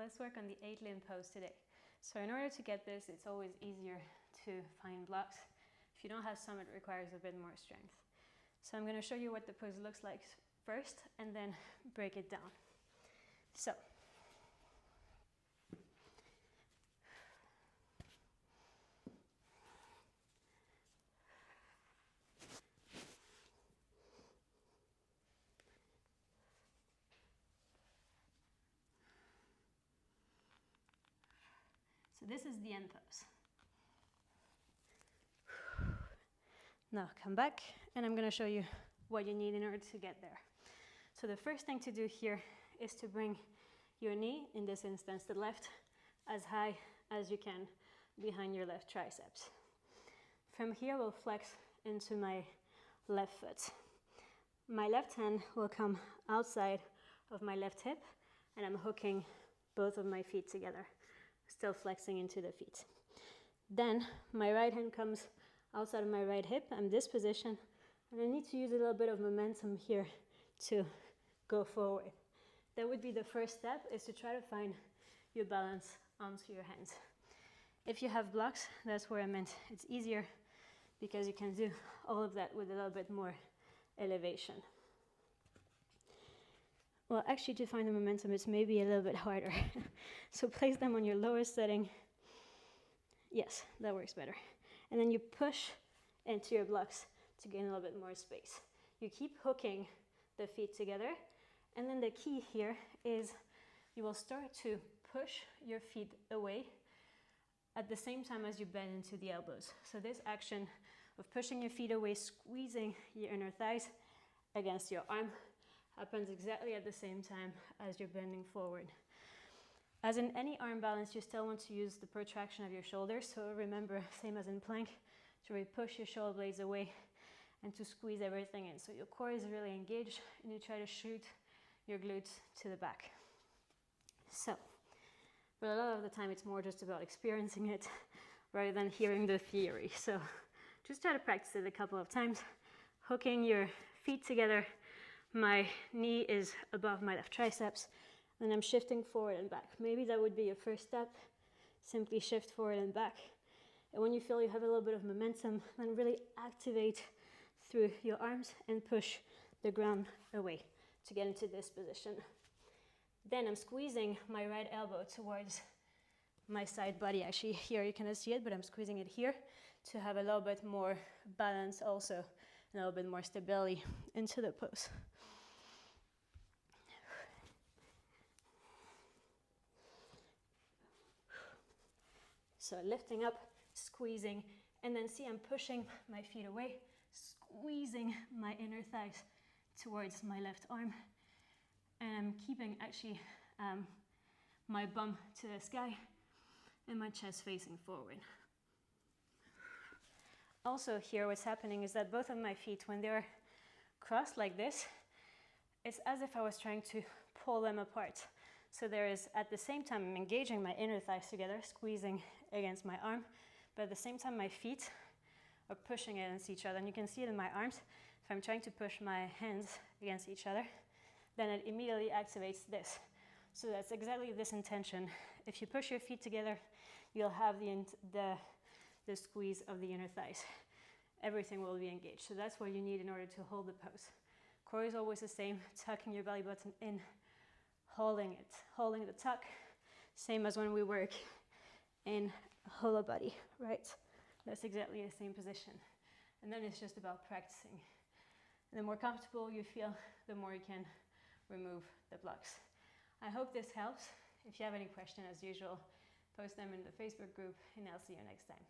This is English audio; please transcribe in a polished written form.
let's work on the 8-limb pose today. So in order to get this, it's always easier to find blocks. If you don't have some, it requires a bit more strength. So I'm going to show you what the pose looks like first and then break it down. So this is the end pose. Now come back and I'm going to show you what you need in order to get there. So the first thing to do here is to bring your knee, in this instance the left, as high as you can behind your left triceps. From here we'll flex into my left foot. My left hand will come outside of my left hip and I'm hooking both of my feet together, still flexing into the feet. Then my right hand comes outside of my right hip. I'm this position and I need to use a little bit of momentum here to go forward. That would be the first step, is to try to find your balance onto your hands. If you have blocks, that's where I meant it's easier because you can do all of that with a little bit more elevation. Well, actually to find the momentum is maybe a little bit harder. So place them on your lowest setting. Yes, that works better. And then you push into your blocks to gain a little bit more space. You keep hooking the feet together. And then the key here is you will start to push your feet away at the same time as you bend into the elbows. So this action of pushing your feet away, squeezing your inner thighs against your arm, happens exactly at the same time as you're bending forward. As in any arm balance, you still want to use the protraction of your shoulders. So remember, same as in plank, to really push your shoulder blades away and to squeeze everything in. So your core is really engaged and you try to shoot your glutes to the back. So, but a lot of the time it's more just about experiencing it rather than hearing the theory. So just try to practice it a couple of times, hooking your feet together. My knee is above my left triceps, and I'm shifting forward and back. Maybe that would be your first step. Simply shift forward and back. And when you feel you have a little bit of momentum, then really activate through your arms and push the ground away to get into this position. Then I'm squeezing my right elbow towards my side body. Actually, here you cannot see it, but I'm squeezing it here to have a little bit more balance also, a little bit more stability into the pose. So lifting up, squeezing, and then see I'm pushing my feet away, squeezing my inner thighs towards my left arm. And I'm keeping actually my bum to the sky and my chest facing forward. Also here what's happening is that both of my feet, when they're crossed like this, it's as if I was trying to pull them apart. So there is, at the same time, I'm engaging my inner thighs together, squeezing against my arm, but at the same time my feet are pushing against each other. And you can see it in my arms. If I'm trying to push my hands against each other, then it immediately activates this. So that's exactly this intention. If you push your feet together, you'll have the squeeze of the inner thighs. Everything will be engaged. So that's what you need in order to hold the pose. Core is always the same, tucking your belly button in, holding it, holding the tuck, same as when we work in hollow body, right? That's exactly the same position. And then it's just about practicing. And the more comfortable you feel, the more you can remove the blocks. I hope this helps. If you have any questions, as usual, post them in the Facebook group, and I'll see you next time.